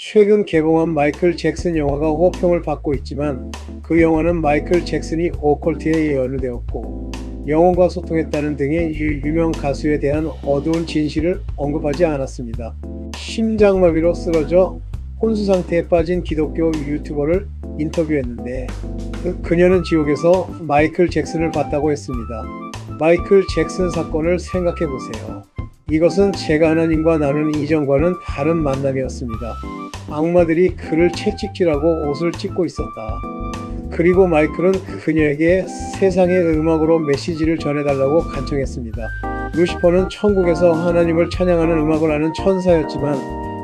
최근 개봉한 마이클 잭슨 영화가 호평을 받고 있지만 그 영화는 마이클 잭슨이 오컬트에 연루되었고 영혼과 소통했다는 등의 유명 가수에 대한 어두운 진실을 언급하지 않았습니다. 심장마비로 쓰러져 혼수 상태에 빠진 기독교 유튜버를 인터뷰했는데 그녀는 지옥에서 마이클 잭슨을 봤다고 했습니다. 마이클 잭슨 사건을 생각해보세요. 이것은 제가 하나님과 나누는 이전과는 다른 만남이었습니다. 악마들이 그를 채찍질하고 옷을 찢고 있었다. 그리고 마이클은 그녀에게 세상의 음악으로 메시지를 전해달라고 간청했습니다. 루시퍼는 천국에서 하나님을 찬양하는 음악을 하는 천사였지만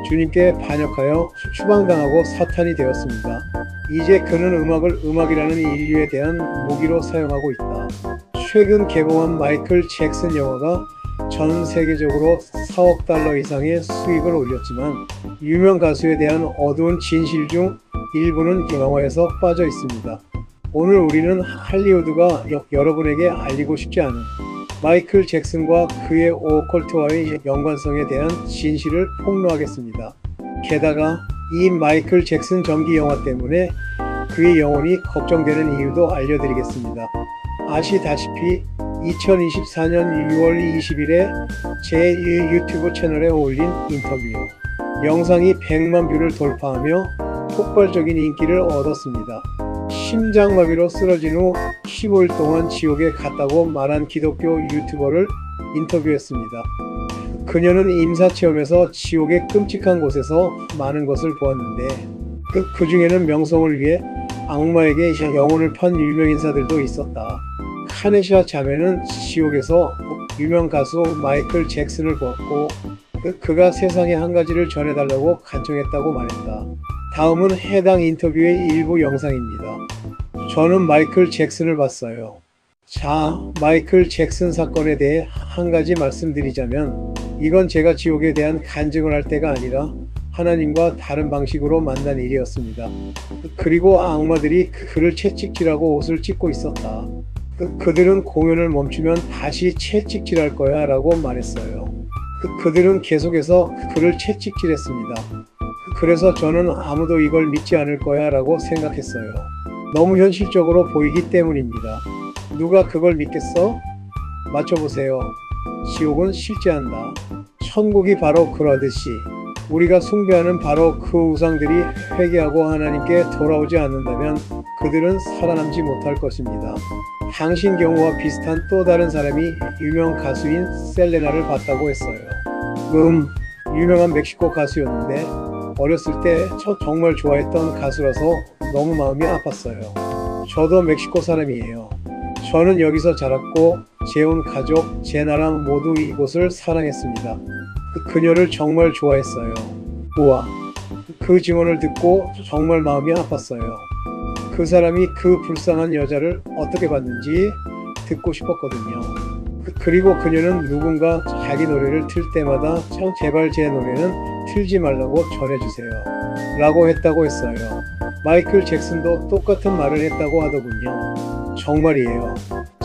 주님께 반역하여 추방당하고 사탄이 되었습니다. 이제 그는 음악을 음악이라는 인류에 대한 무기로 사용하고 있다. 최근 개봉한 마이클 잭슨 영화가 전 세계적으로 4억 달러 이상의 수익을 올렸지만 유명 가수에 대한 어두운 진실 중 일부는 영화에서 빠져 있습니다. 오늘 우리는 할리우드가 여러분에게 알리고 싶지 않은 마이클 잭슨과 그의 오컬트와의 연관성에 대한 진실을 폭로하겠습니다. 게다가 이 마이클 잭슨 전기 영화 때문에 그의 영혼이 걱정되는 이유도 알려드리겠습니다. 아시다시피 2024년 6월 20일에 제 유튜브 채널에 올린 인터뷰 영상이 100만 뷰를 돌파하며 폭발적인 인기를 얻었습니다. 심장마비로 쓰러진 후 15일 동안 지옥에 갔다고 말한 기독교 유튜버를 인터뷰했습니다. 그녀는 임사체험에서 지옥의 끔찍한 곳에서 많은 것을 보았는데 그 중에는 명성을 위해 악마에게 영혼을 판 유명인사들도 있었다. 카네샤 자매는 지옥에서 유명 가수 마이클 잭슨을 보았고 그가 세상에 한 가지를 전해달라고 간청했다고 말했다. 다음은 해당 인터뷰의 일부 영상입니다. 저는 마이클 잭슨을 봤어요. 자, 마이클 잭슨 사건에 대해 한 가지 말씀드리자면 이건 제가 지옥에 대한 간증을 할 때가 아니라 하나님과 다른 방식으로 만난 일이었습니다. 그리고 악마들이 그를 채찍질하고 옷을 찢고 있었다. 그들은 공연을 멈추면 다시 채찍질할 거야 라고 말했어요. 그들은 계속해서 그를 채찍질했습니다. 그래서 저는 아무도 이걸 믿지 않을 거야 라고 생각했어요. 너무 현실적으로 보이기 때문입니다. 누가 그걸 믿겠어? 맞춰보세요. 지옥은 실제한다. 천국이 바로 그러듯이 우리가 숭배하는 바로 그 우상들이 회개하고 하나님께 돌아오지 않는다면 그들은 살아남지 못할 것입니다. 당신 경우와 비슷한 또 다른 사람이 유명 가수인 셀레나를 봤다고 했어요. 유명한 멕시코 가수였는데 어렸을 때 정말 좋아했던 가수라서 너무 마음이 아팠어요. 저도 멕시코 사람이에요. 저는 여기서 자랐고 제 온 가족, 제 나라 모두 이곳을 사랑했습니다. 그녀를 정말 좋아했어요. 우와, 그 증언을 듣고 정말 마음이 아팠어요. 그 사람이 그 불쌍한 여자를 어떻게 봤는지 듣고 싶었거든요. 그리고 그녀는 누군가 자기 노래를 틀 때마다 제발 제 노래는 틀지 말라고 전해주세요 라고 했다고 했어요. 마이클 잭슨도 똑같은 말을 했다고 하더군요. 정말이에요.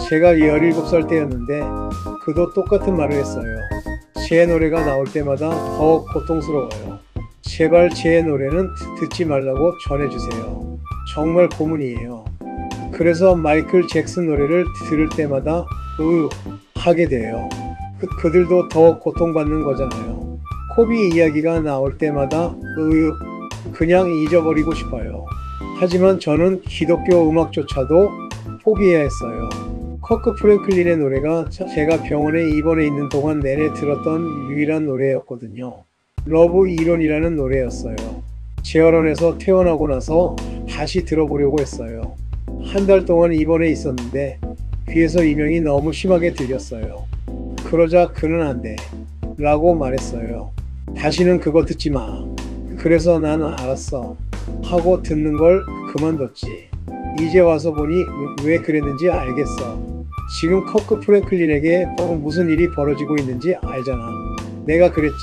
제가 17살 때였는데 그도 똑같은 말을 했어요. 제 노래가 나올 때마다 더욱 고통스러워요. 제발 제 노래는 듣지 말라고 전해주세요. 정말 고문이에요. 그래서 마이클 잭슨 노래를 들을 때마다 하게 돼요. 그들도 더 고통받는 거잖아요. 코비 이야기가 나올 때마다 그냥 잊어버리고 싶어요. 하지만 저는 기독교 음악조차도 포기해야 했어요. 커크 프랭클린의 노래가 제가 병원에 입원해 있는 동안 내내 들었던 유일한 노래였거든요. 러브 이론이라는 노래였어요. 재활원에서 퇴원하고 나서 다시 들어보려고 했어요. 한 달 동안 입원해 있었는데 귀에서 이명이 너무 심하게 들렸어요. 그러자 그는 안 돼 라고 말했어요. 다시는 그거 듣지 마. 그래서 난 알았어 하고 듣는 걸 그만뒀지. 이제 와서 보니 왜 그랬는지 알겠어. 지금 커크 프랭클린에게 무슨 일이 벌어지고 있는지 알잖아. 내가 그랬지.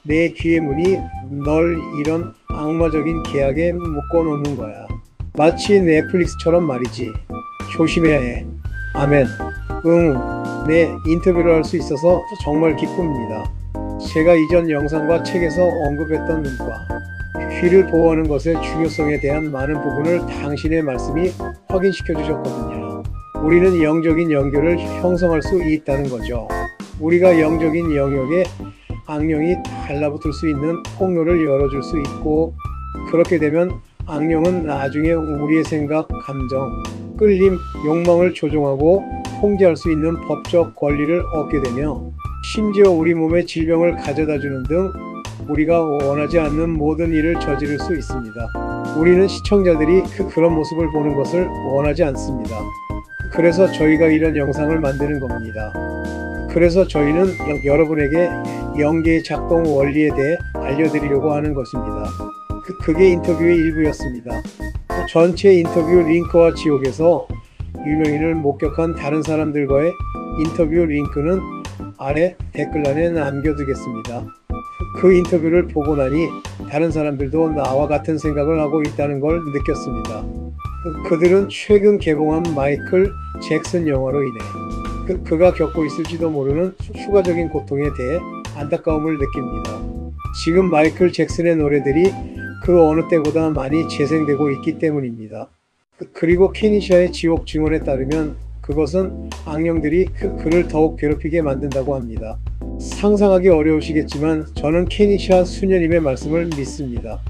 내 귀의 문이 널 이런 악마적인 계약에 묶어놓는 거야. 마치 넷플릭스처럼 말이지. 조심해야 해. 아멘. 네, 인터뷰를 할 수 있어서 정말 기쁩니다. 제가 이전 영상과 책에서 언급했던 눈과 귀를 보호하는 것의 중요성에 대한 많은 부분을 당신의 말씀이 확인시켜 주셨거든요. 우리는 영적인 연결을 형성할 수 있다는 거죠. 우리가 영적인 영역에 악령이 달라붙을 수 있는 통로를 열어줄 수 있고, 그렇게 되면 악령은 나중에 우리의 생각, 감정, 끌림, 욕망을 조종하고 통제할 수 있는 법적 권리를 얻게 되며, 심지어 우리 몸에 질병을 가져다주는 등 우리가 원하지 않는 모든 일을 저지를 수 있습니다. 우리는 시청자들이 그런 모습을 보는 것을 원하지 않습니다. 그래서 저희가 이런 영상을 만드는 겁니다. 그래서 저희는 여러분에게 영계의 작동 원리에 대해 알려드리려고 하는 것입니다. 그게 인터뷰의 일부였습니다. 전체 인터뷰 링크와 지옥에서 유명인을 목격한 다른 사람들과의 인터뷰 링크는 아래 댓글란에 남겨두겠습니다. 그 인터뷰를 보고 나니 다른 사람들도 나와 같은 생각을 하고 있다는 걸 느꼈습니다. 그들은 최근 개봉한 마이클 잭슨 영화로 인해 그가 겪고 있을지도 모르는 추가적인 고통에 대해 안타까움을 느낍니다. 지금 마이클 잭슨의 노래들이 그 어느 때보다 많이 재생되고 있기 때문입니다. 그리고 케니샤의 지옥 증언에 따르면 그것은 악령들이 그를 더욱 괴롭히게 만든다고 합니다. 상상하기 어려우시겠지만 저는 케니샤 수녀님의 말씀을 믿습니다.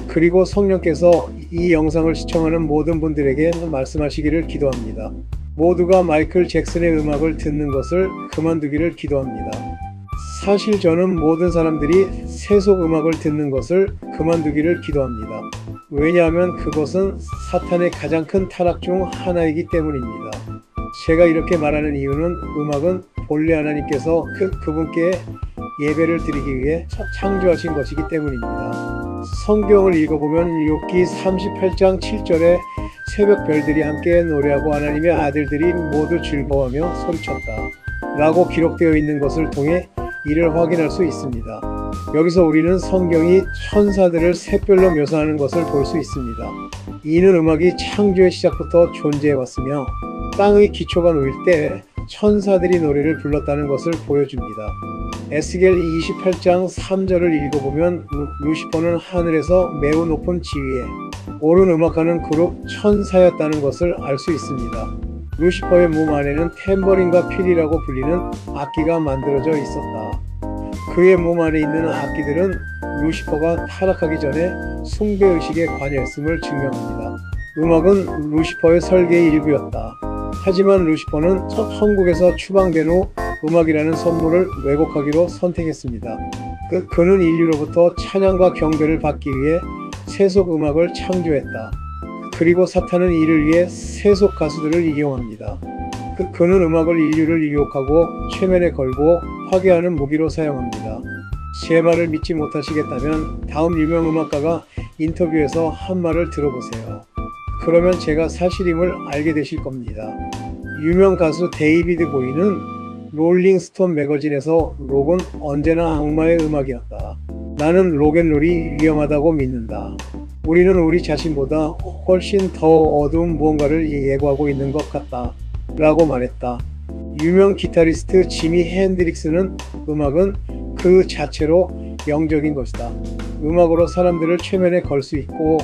그리고 성령께서 이 영상을 시청하는 모든 분들에게 말씀하시기를 기도합니다. 모두가 마이클 잭슨의 음악을 듣는 것을 그만두기를 기도합니다. 사실 저는 모든 사람들이 세속 음악을 듣는 것을 그만두기를 기도합니다. 왜냐하면 그것은 사탄의 가장 큰 타락 중 하나이기 때문입니다. 제가 이렇게 말하는 이유는 음악은 본래 하나님께서 그분께 예배를 드리기 위해 창조하신 것이기 때문입니다. 성경을 읽어보면 욥기 38장 7절에 새벽 별들이 함께 노래하고 하나님의 아들들이 모두 즐거워하며 소리쳤다 라고 기록되어 있는 것을 통해 이를 확인할 수 있습니다. 여기서 우리는 성경이 천사들을 샛별로 묘사하는 것을 볼 수 있습니다. 이는 음악이 창조의 시작부터 존재해왔으며 땅의 기초가 놓일 때 천사들이 노래를 불렀다는 것을 보여줍니다. 에스겔 28장 3절을 읽어보면 루시퍼는 하늘에서 매우 높은 지위에 오른 음악하는 그룹 천사였다는 것을 알 수 있습니다. 루시퍼의 몸 안에는 탬버린과 필이라고 불리는 악기가 만들어져 있었다. 그의 몸 안에 있는 악기들은 루시퍼가 타락하기 전에 숭배의식에 관여했음을 증명합니다. 음악은 루시퍼의 설계의 일부였다. 하지만 루시퍼는 천국에서 추방된 후 음악이라는 선물을 왜곡하기로 선택했습니다. 그는 인류로부터 찬양과 경배를 받기 위해 세속 음악을 창조했다. 그리고 사탄은 이를 위해 세속 가수들을 이용합니다. 그는 음악을 인류를 유혹하고 최면에 걸고 파괴하는 무기로 사용합니다. 제 말을 믿지 못하시겠다면 다음 유명 음악가가 인터뷰에서 한 말을 들어보세요. 그러면 제가 사실임을 알게 되실 겁니다. 유명 가수 데이비드 보이는 롤링스톤 매거진에서 록은 언제나 악마의 음악이었다. 나는 록앤롤이 위험하다고 믿는다. 우리는 우리 자신보다 훨씬 더 어두운 무언가를 예고하고 있는 것 같다 라고 말했다. 유명 기타리스트 지미 핸드릭스는 음악은 그 자체로 영적인 것이다. 음악으로 사람들을 최면에 걸 수 있고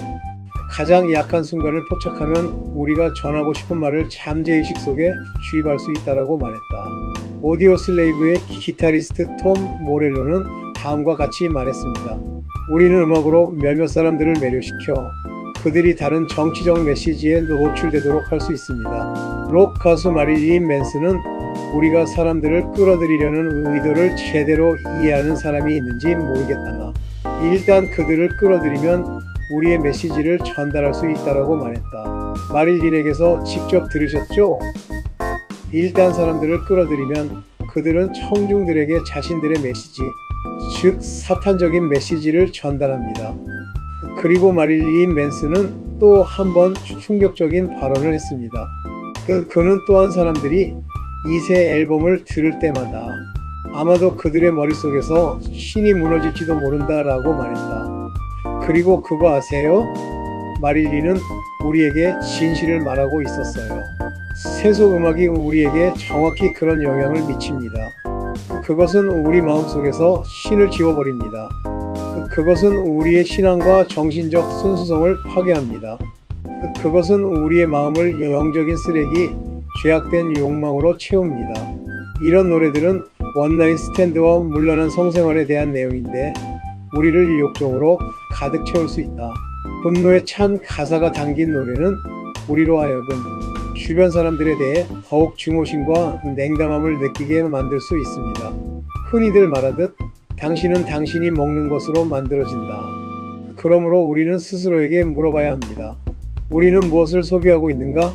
가장 약한 순간을 포착하면 우리가 전하고 싶은 말을 잠재의식 속에 주입할 수 있다고 말했다. 오디오 슬레이브의 기타리스트 톰 모렐로는 다음과 같이 말했습니다. 우리는 음악으로 몇몇 사람들을 매료시켜 그들이 다른 정치적 메시지에 노출되도록 할 수 있습니다. 록 가수 마릴린 맨슨은 우리가 사람들을 끌어들이려는 의도를 제대로 이해하는 사람이 있는지 모르겠다. 일단 그들을 끌어들이면 우리의 메시지를 전달할 수 있다고 말했다. 마릴린에게서 직접 들으셨죠? 일단 사람들을 끌어들이면 그들은 청중들에게 자신들의 메시지, 즉 사탄적인 메시지를 전달합니다. 그리고 마릴린 맨슨은 또 한 번 충격적인 발언을 했습니다. 그는 또한 사람들이 2세 앨범을 들을 때마다 아마도 그들의 머릿속에서 신이 무너질지도 모른다라고 말했다. 그리고 그거 아세요? 마릴린은 우리에게 진실을 말하고 있었어요. 세속 음악이 우리에게 정확히 그런 영향을 미칩니다. 그것은 우리 마음속에서 신을 지워버립니다. 그것은 우리의 신앙과 정신적 순수성을 파괴합니다. 그것은 우리의 마음을 영적인 쓰레기, 죄악된 욕망으로 채웁니다. 이런 노래들은 원나잇 스탠드와 문란한 성생활에 대한 내용인데 우리를 유혹종으로 가득 채울 수 있다. 분노에 찬 가사가 담긴 노래는 우리로 하여금 주변 사람들에 대해 더욱 증오심과 냉담함을 느끼게 만들 수 있습니다. 흔히들 말하듯 당신은 당신이 먹는 것으로 만들어진다. 그러므로 우리는 스스로에게 물어봐야 합니다. 우리는 무엇을 소비하고 있는가?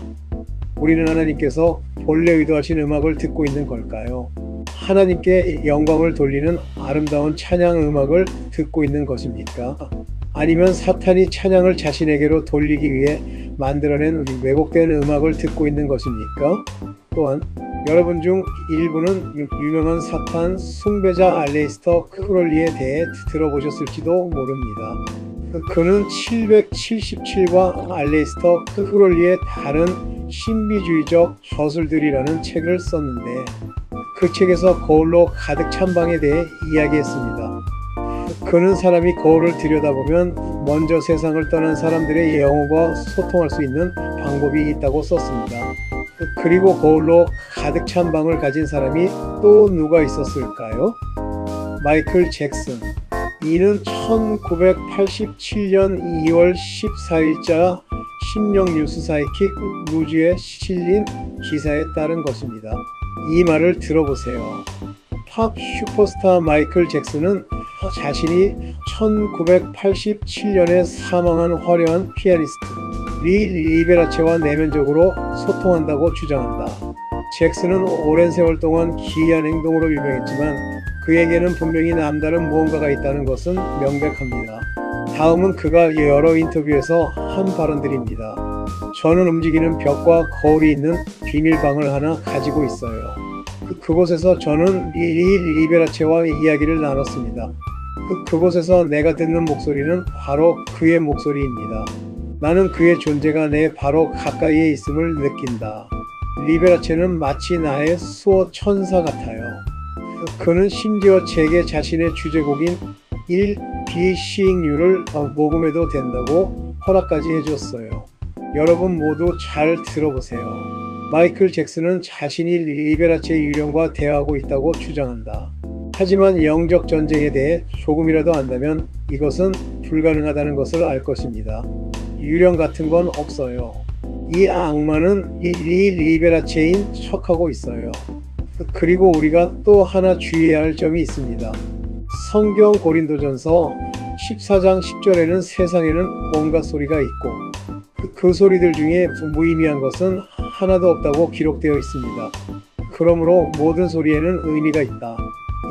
우리는 하나님께서 본래 의도하신 음악을 듣고 있는 걸까요? 하나님께 영광을 돌리는 아름다운 찬양 음악을 듣고 있는 것입니까? 아니면 사탄이 찬양을 자신에게로 돌리기 위해 만들어낸 왜곡된 음악을 듣고 있는 것입니까? 또한 여러분 중 일부는 유명한 사탄 숭배자 알레이스터 크롤리에 대해 들어보셨을지도 모릅니다. 그는 777과 알레이스터 크롤리의 다른 신비주의적 저술들이라는 책을 썼는데 그 책에서 거울로 가득 찬 방에 대해 이야기했습니다. 그는 사람이 거울을 들여다보면 먼저 세상을 떠난 사람들의 영혼과 소통할 수 있는 방법이 있다고 썼습니다. 그리고 거울로 가득 찬 방을 가진 사람이 또 누가 있었을까요? 마이클 잭슨. 이는 1987년 2월 14일자 심령 뉴스 사이킥 루즈에 실린 기사에 따른 것입니다. 이 말을 들어보세요. 팝 슈퍼스타 마이클 잭슨은 자신이 1987년에 사망한 화려한 피아니스트 리베라체와 내면적으로 소통한다고 주장한다. 잭슨은 오랜 세월 동안 기이한 행동으로 유명했지만 그에게는 분명히 남다른 무언가가 있다는 것은 명백합니다. 다음은 그가 여러 인터뷰에서 한 발언들입니다. 저는 움직이는 벽과 거울이 있는 비밀방을 하나 가지고 있어요. 그곳에서 저는 리베라체와 이야기를 나눴습니다. 그곳에서 내가 듣는 목소리는 바로 그의 목소리입니다. 나는 그의 존재가 내 바로 가까이에 있음을 느낀다. 리베라체는 마치 나의 수호 천사 같아요. 그는 심지어 제게 자신의 주제곡인 1Be Seeing You를 녹음해도 된다고 허락까지 해줬어요. 여러분 모두 잘 들어보세요. 마이클 잭슨은 자신이 리베라체의 유령과 대화하고 있다고 주장한다. 하지만 영적 전쟁에 대해 조금이라도 안다면 이것은 불가능하다는 것을 알 것입니다. 유령 같은 건 없어요. 이 악마는 리베라체인 척하고 있어요. 그리고 우리가 또 하나 주의해야 할 점이 있습니다. 성경 고린도전서 14장 10절에는 세상에는 온갖 소리가 있고 그 소리들 중에 무의미한 것은 하나도 없다고 기록되어 있습니다. 그러므로 모든 소리에는 의미가 있다.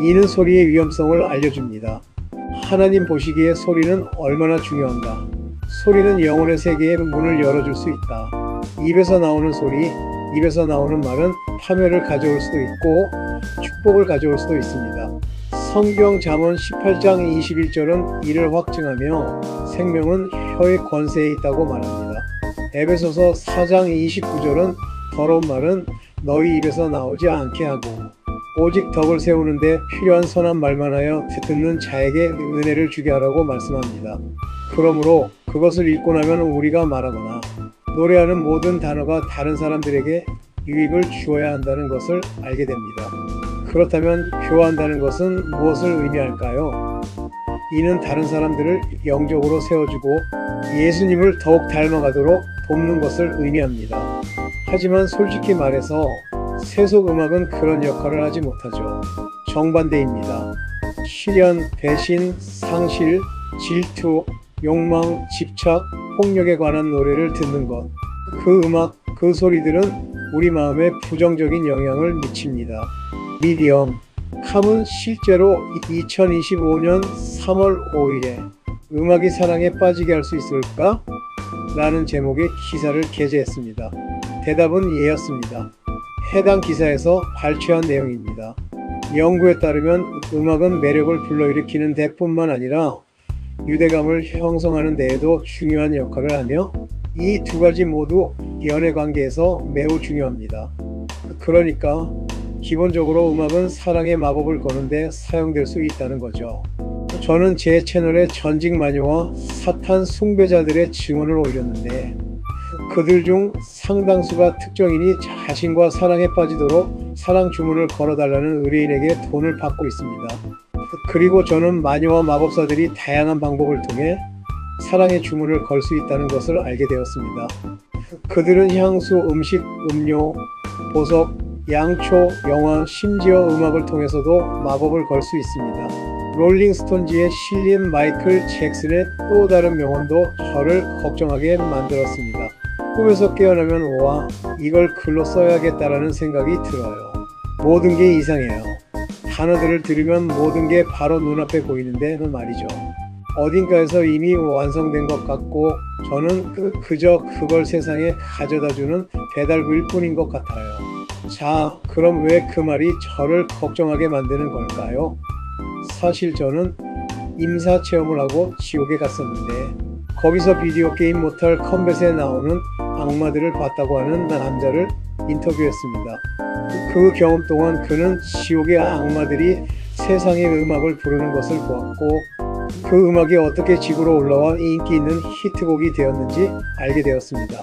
이는 소리의 위험성을 알려줍니다. 하나님 보시기에 소리는 얼마나 중요한가. 소리는 영혼의 세계에 문을 열어줄 수 있다. 입에서 나오는 소리, 입에서 나오는 말은 파멸을 가져올 수도 있고 축복을 가져올 수도 있습니다. 성경 잠언 18장 21절은 이를 확증하며 생명은 혀의 권세에 있다고 말합니다. 에베소서 4장 29절은 더러운 말은 너희 입에서 나오지 않게 하고 오직 덕을 세우는데 필요한 선한 말만 하여 듣는 자에게 은혜를 주게 하라고 말씀합니다. 그러므로 그것을 읽고 나면 우리가 말하거나 노래하는 모든 단어가 다른 사람들에게 유익을 주어야 한다는 것을 알게 됩니다. 그렇다면 교화한다는 것은 무엇을 의미할까요? 이는 다른 사람들을 영적으로 세워주고 예수님을 더욱 닮아가도록 돕는 것을 의미합니다. 하지만 솔직히 말해서 세속 음악은 그런 역할을 하지 못하죠. 정반대입니다. 시련, 배신, 상실, 질투, 욕망, 집착, 폭력에 관한 노래를 듣는 것. 그 음악, 그 소리들은 우리 마음에 부정적인 영향을 미칩니다. 미디엄. 캄은 실제로 2025년 3월 5일에 음악이 사랑에 빠지게 할 수 있을까? 라는 제목의 기사를 게재했습니다. 대답은 예였습니다. 해당 기사에서 발췌한 내용입니다. 연구에 따르면 음악은 매력을 불러일으키는 데뿐만 아니라 유대감을 형성하는 데에도 중요한 역할을 하며 이 두 가지 모두 연애 관계에서 매우 중요합니다. 그러니까 기본적으로 음악은 사랑의 마법을 거는데 사용될 수 있다는 거죠. 저는 제 채널에 전직 마녀와 사탄 숭배자들의 증언을 올렸는데 그들 중 상당수가 특정인이 자신과 사랑에 빠지도록 사랑 주문을 걸어달라는 의뢰인에게 돈을 받고 있습니다. 그리고 저는 마녀와 마법사들이 다양한 방법을 통해 사랑의 주문을 걸 수 있다는 것을 알게 되었습니다. 그들은 향수, 음식, 음료, 보석, 양초, 영화, 심지어 음악을 통해서도 마법을 걸 수 있습니다. 롤링스톤즈에 실린 마이클 잭슨의 또 다른 명언도 저를 걱정하게 만들었습니다. 꿈에서 깨어나면 와, 이걸 글로 써야겠다라는 생각이 들어요. 모든 게 이상해요. 단어들을 들으면 모든 게 바로 눈앞에 보이는데 말이죠. 어딘가에서 이미 완성된 것 같고 저는 그저 그걸 세상에 가져다주는 배달부일 뿐인 것 같아요. 자, 그럼 왜 그 말이 저를 걱정하게 만드는 걸까요? 사실 저는 임사 체험을 하고 지옥에 갔었는데 거기서 비디오 게임 모탈 컴뱃에 나오는 악마들을 봤다고 하는 남자를 인터뷰했습니다. 그 경험 동안 그는 지옥의 악마들이 세상의 음악을 부르는 것을 보았고 그 음악이 어떻게 지구로 올라와 인기 있는 히트곡이 되었는지 알게 되었습니다.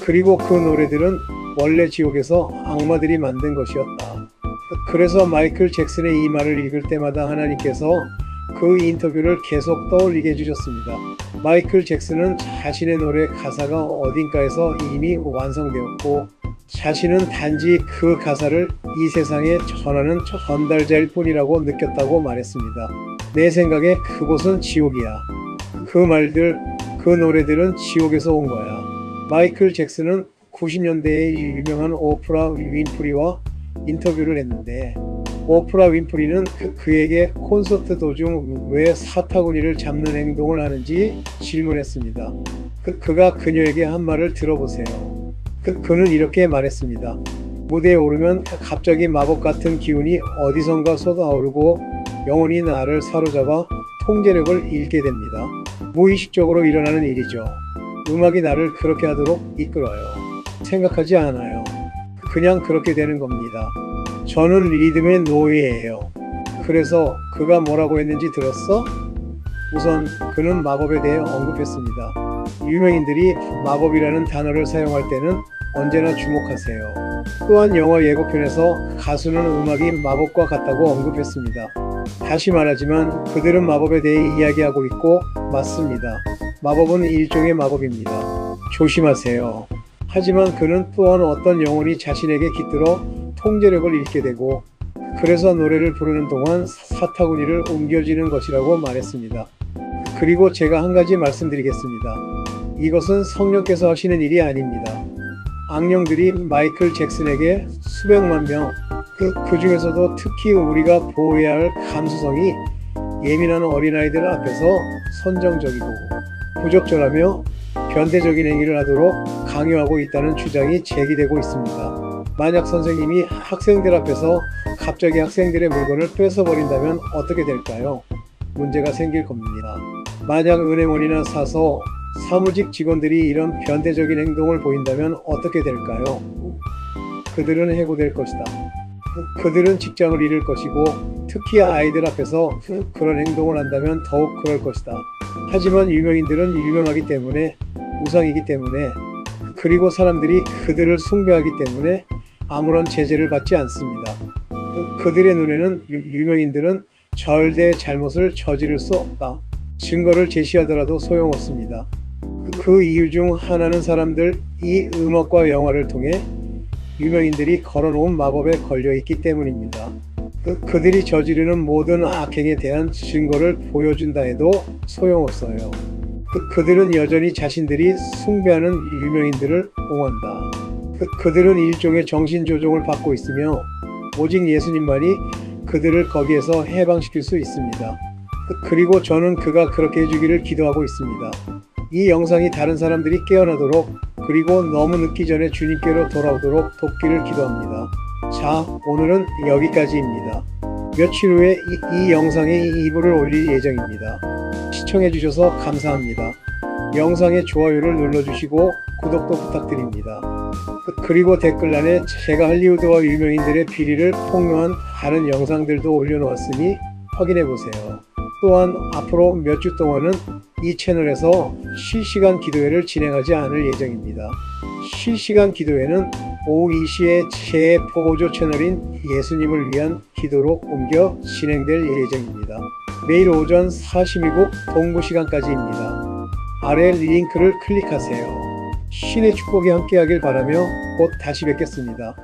그리고 그 노래들은 원래 지옥에서 악마들이 만든 것이었다. 그래서 마이클 잭슨의 이 말을 읽을 때마다 하나님께서 그 인터뷰를 계속 떠올리게 해주셨습니다. 마이클 잭슨은 자신의 노래 가사가 어딘가에서 이미 완성되었고 자신은 단지 그 가사를 이 세상에 전하는 전달자일 뿐이라고 느꼈다고 말했습니다. 내 생각에 그곳은 지옥이야. 그 말들, 그 노래들은 지옥에서 온 거야. 마이클 잭슨은 90년대에 유명한 오프라 윈프리와 인터뷰를 했는데 오프라 윈프리는 그에게 콘서트 도중 왜 사타구니를 잡는 행동을 하는지 질문했습니다. 그가 그녀에게 한 말을 들어보세요. 그는 이렇게 말했습니다. 무대에 오르면 갑자기 마법 같은 기운이 어디선가 쏟아오르고 영혼이 나를 사로잡아 통제력을 잃게 됩니다. 무의식적으로 일어나는 일이죠. 음악이 나를 그렇게 하도록 이끌어요. 생각하지 않아요. 그냥 그렇게 되는 겁니다. 저는 리듬의 노예예요. 그래서 그가 뭐라고 했는지 들었어? 우선 그는 마법에 대해 언급했습니다. 유명인들이 마법이라는 단어를 사용할 때는 언제나 주목하세요. 또한 영화 예고편에서 가수는 음악이 마법과 같다고 언급했습니다. 다시 말하지만 그들은 마법에 대해 이야기하고 있고 맞습니다. 마법은 일종의 마법입니다. 조심하세요. 하지만 그는 또한 어떤 영혼이 자신에게 깃들어 통제력을 잃게 되고 그래서 노래를 부르는 동안 사타구니를 옮겨지는 것이라고 말했습니다. 그리고 제가 한 가지 말씀드리겠습니다. 이것은 성령께서 하시는 일이 아닙니다. 악령들이 마이클 잭슨에게 수백만 명, 그 중에서도 특히 우리가 보호해야 할 감수성이 예민한 어린아이들 앞에서 선정적이고 부적절하며 변태적인 행위를 하도록 강요하고 있다는 주장이 제기되고 있습니다. 만약 선생님이 학생들 앞에서 갑자기 학생들의 물건을 뺏어버린다면 어떻게 될까요? 문제가 생길 겁니다. 만약 은행원이나 사서 사무직 직원들이 이런 변태적인 행동을 보인다면 어떻게 될까요? 그들은 해고될 것이다. 그들은 직장을 잃을 것이고 특히 아이들 앞에서 그런 행동을 한다면 더욱 그럴 것이다. 하지만 유명인들은 유명하기 때문에 우상이기 때문에 그리고 사람들이 그들을 숭배하기 때문에 아무런 제재를 받지 않습니다. 그들의 눈에는 유명인들은 절대 잘못을 저지를 수 없다. 증거를 제시하더라도 소용없습니다. 그 이유 중 하나는 사람들 이 음악과 영화를 통해 유명인들이 걸어놓은 마법에 걸려있기 때문입니다. 그들이 저지르는 모든 악행에 대한 증거를 보여준다 해도 소용없어요. 그들은 여전히 자신들이 숭배하는 유명인들을 옹호한다. 그들은 일종의 정신조종을 받고 있으며 오직 예수님만이 그들을 거기에서 해방시킬 수 있습니다. 그리고 저는 그가 그렇게 해주기를 기도하고 있습니다. 이 영상이 다른 사람들이 깨어나도록 그리고 너무 늦기 전에 주님께로 돌아오도록 돕기를 기도합니다. 자, 오늘은 여기까지입니다. 며칠 후에 이 영상에 2부를 올릴 예정입니다. 시청해주셔서 감사합니다. 영상에 좋아요를 눌러주시고 구독도 부탁드립니다. 그리고 댓글란에 제가 할리우드와 유명인들의 비리를 폭로한 다른 영상들도 올려놓았으니 확인해보세요. 또한 앞으로 몇 주 동안은 이 채널에서 실시간 기도회를 진행하지 않을 예정입니다. 실시간 기도회는 오후 2시에 제 포고조 채널인 예수님을 위한 기도로 옮겨 진행될 예정입니다. 매일 오전 42국 동부 시간까지입니다. 아래 링크를 클릭하세요. 신의 축복이 함께하길 바라며 곧 다시 뵙겠습니다.